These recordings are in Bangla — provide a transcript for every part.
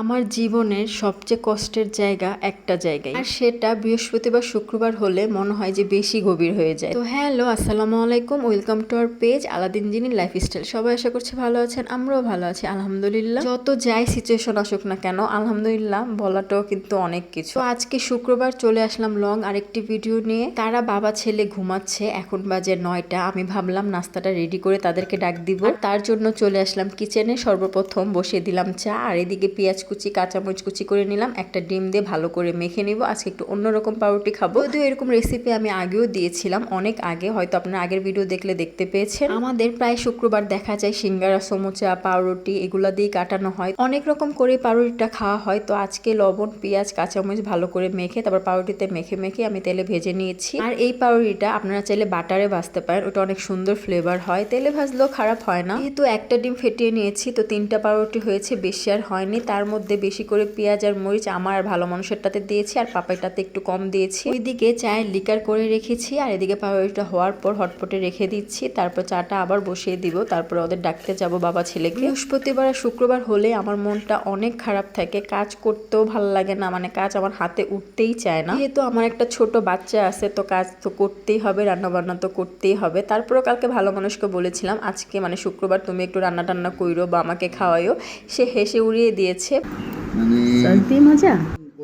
আমার জীবনের সবচেয়ে কষ্টের জায়গা একটা জায়গায়, আর সেটা বৃহস্পতিবার শুক্রবার হলে মনে হয় যে বেশি গভীর হয়ে যায়। তো হ্যালো, আসসালামু আলাইকুম, welcome to our page Aladdin genie lifestyle. সবাই আশা করছি ভালো আছেন, আমরাও ভালো আছি আলহামদুলিল্লাহ। যত যাই সিচুয়েশন আসুক না কেন, আলহামদুলিল্লাহ বলাটাও কিন্তু অনেক কিছু। তো আজকে শুক্রবার চলে আসলাম লং আরেকটি ভিডিও নিয়ে। তারা বাবা ছেলে ঘুমাচ্ছে, এখন বাজে 9টা। আমি ভাবলাম নাস্তাটা রেডি করে তাদেরকে ডাক দিব, তার জন্য চলে আসলাম কিচেনে। সর্বপ্রথম বসিয়ে দিলাম চা, আর এদিকে পেঁয়াজ কুচি কাঁচামরিচ কুচি করে নিলাম। একটা ডিম দিয়ে ভালো করে মেখে নিব। আজকে একটু অন্যরকম পাউরুটি খাবো। যদিও এরকম রেসিপি আমি আগেও দিয়েছিলাম, অনেক আগে, হয়তো আপনারা আগের ভিডিও দেখলে দেখতে পেয়েছেন। আমাদের প্রায় শুক্রবার দেখা যায় সিঙ্গারা, সমুচা, পাউরুটি এগুলা দিয়ে কাটানো হয়। অনেক রকম করে পাউরুটিটা খাওয়া হয়। তো আজকে লবণ পেঁয়াজ কাঁচামরিচ ভালো করে মেখে তারপর পাউরুটিতে মেখে মেখে আমি তেলে ভেজে নিয়েছি। আর এই পাউরুটিটা আপনারা চাইলে বাটারে ভাজতে পারেন, ওটা অনেক সুন্দর ফ্লেভার হয়। তেলে ভাজলেও খারাপ হয় না। যেহেতু একটা ডিম ফেটিয়ে নিয়েছি, তো 3টা পাউরুটি হয়েছে, বেশি আর হয়নি। তার মধ্যে বেশি করে পেঁয়াজ আর মরিচ আমার ভালো মানুষেরটাতে দিয়েছি, আর পাপাইটাতে একটু কম দিয়েছি। ওইদিকে চায়ের লিকার করে রেখেছি, আর এদিকে পাউরুটিটা হওয়ার পর হটপটে রেখে দিচ্ছি। তারপর চাটা আবার বসিয়ে দিব, তারপর ওদের ডাকতে যাব বাবা ছেলেকে। বৃহস্পতিবার আর শুক্রবার হলে আমার মনটা অনেক খারাপ থাকে, কাজ করতেও ভালো লাগে না, মানে কাজ আমার হাতে উঠতেই চায় না। যেহেতু আমার একটা ছোট বাচ্চা আছে, তো কাজ তো করতেই হবে, রান্না বান্না তো করতেই হবে। তারপরও কালকে ভালো মানুষকে বলেছিলাম আজকে মানে শুক্রবার তুমি একটু রান্না টান্না কইরো বা আমাকে খাওয়াইও। সে হেসে উড়িয়ে দিয়েছে। সত্যি মজা।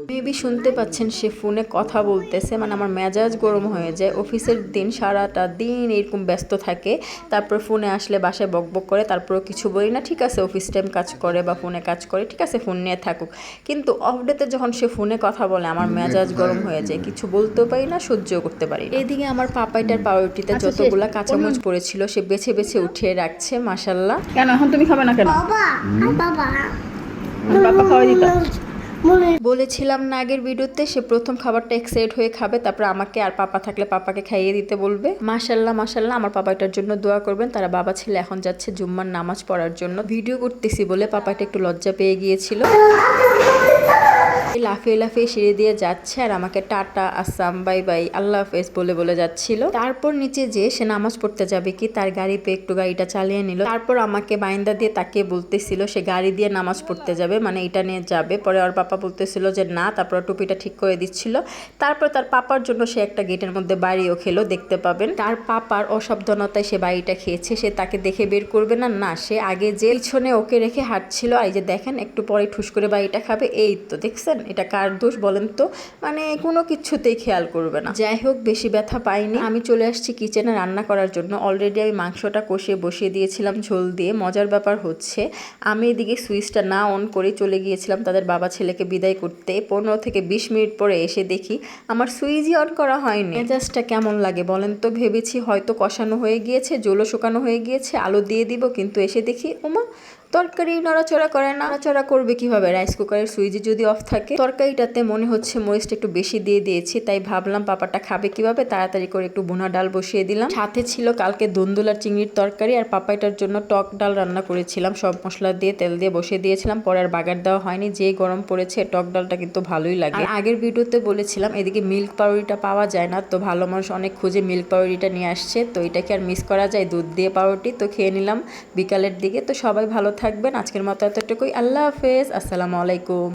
মেবি শুনতে পাচ্ছেন সে ফোনে কথা বলতেছে, মানে আমার মেজাজ গরম হয়ে যায়। অফিসের দিন সারাটা দিন এরকম ব্যস্ত থাকে, তারপর ফোনে আসলে বাসায় বকবক করে, তারপরও কিছু বলি না, ঠিক আছে অফিস টাইম কাজ করে বা ফোনে কাজ করে, ঠিক আছে ফোন নিয়ে থাকুক। কিন্তু অফ ডেতে যখন সে ফোনে কথা বলে আমার মেজাজ গরম হয়ে যায়, কিছু বলতেও পারি না, সহ্যও করতে পারি না। এদিকে আমার পাপাইটার পাউরুটিতে যতগুলা কাঁচামরিচ পড়েছিল সে বেছে বেছে উঠিয়ে রাখছে, মাশাল্লাহ। কেন এখন তুমি খাবে না কেন? বাবা বাবা খাওয়াই দিত। বলেছিলাম না আগের ভিডিওতে, সে প্রথম খাবারটা এক্সাইট হয়ে খাবে, তারপর আমাকে আর পাপা থাকলে পাপাকে খাইয়ে দিতে বলবে। মাশাল্লাহ মাশাল্লাহ, আমার পাপাটার জন্য দোয়া করবেন। তারা বাবা ছেলে এখন যাচ্ছে জুম্মার নামাজ পড়ার জন্য। ভিডিও করতেছি বলে পাপাটা একটু লজ্জা পেয়ে গিয়েছিল, লাফিয়ে লাফিয়ে সিঁড়ি দিয়ে যাচ্ছে আর আমাকে টাটা আসাম বাই বাই আল্লাহ হাফেজ বলে বলে যাচ্ছিল। তারপর নিচে যেয়ে সে নামাজ পড়তে যাবে কি, তার গাড়ি পেয়ে একটু গাড়িটা চালিয়ে নিল। তারপর আমাকে বাইন্দা দিয়ে তাকে বলতেছিল সে গাড়ি দিয়ে নামাজ পড়তে যাবে, মানে এটা নিয়ে যাবে। পরে ওর পাপা বলতেছিল যে না, তারপর টুপিটা ঠিক করে দিচ্ছিল। তারপর তার পাপার জন্য সে একটা গেটের মধ্যে বাড়িও খেলো, দেখতে পাবেন। তার পাপার অসাবধানতায় সে বাড়িটা খেয়েছে। সে তাকে দেখে বের করবে না, না সে আগে যে পিছনে ওকে রেখে হাঁটছিল। আর এই যে দেখেন একটু পরে ঠুস করে বাড়িটা খাবে। এই তো দেখছেন এটা কার দোষ বলেন তো, মানে কোনো কিছুতেই খেয়াল করবে না। যাই হোক বেশি ব্যথা পাইনি। আমি চলে আসছি কিচেনে রান্না করার জন্য। অলরেডি আমি মাংসটা কষিয়ে বসিয়ে দিয়েছিলাম ঝোল দিয়ে। মজার ব্যাপার হচ্ছে আমি এদিকে সুইচটা না অন করে চলে গিয়েছিলাম তাদের বাবা ছেলেকে বিদায় করতে। 15 থেকে 20 মিনিট পরে এসে দেখি আমার সুইচই অন করা হয়নি। মেজাজটা কেমন লাগে বলেন তো। ভেবেছি হয়তো কষানো হয়ে গিয়েছে, জলও শুকানো হয়ে গিয়েছে, আলু দিয়ে দিব, কিন্তু এসে দেখি ওমা তরকারি নড়াচড়া করে না। নড়াচড়া করবে কিভাবে, রাইস কুকারের সুইচ যদি অফ থাকে। তরকারিটাতে মনে হচ্ছে মরিচটা একটু বেশি দিয়ে দিয়েছি, তাই ভাবলাম পাপাটা খাবে কিভাবে, তাড়াতাড়ি করে একটু ভুনা ডাল বসিয়ে দিলাম। সাথে ছিল কালকে দন্দুলার চিংড়ির তরকারি, আর পাপাইটার জন্য টক ডাল রান্না করেছিলাম, সব মশলা দিয়ে তেল দিয়ে বসিয়ে দিয়েছিলাম। পরে আর বাগার দেওয়া হয়নি, যে গরম পড়েছে টক ডালটা কিন্তু ভালোই লাগে। আর আগের ভিডিওতে বলেছিলাম এদিকে মিল্ক পাউরুটিটা পাওয়া যায় না, তো ভালো মানুষ অনেক খুঁজে মিল্ক পাউরুটিটা নিয়ে আসছে। তো এটাকে আর মিস করা যায়, দুধ দিয়ে পাউরুটি। তো খেয়ে নিলাম বিকালের দিকে। তো সবাই ভালো থাকবেন, আজকের মতো এতটুকুই। আল্লাহ হাফেজ, আসসালামু আলাইকুম।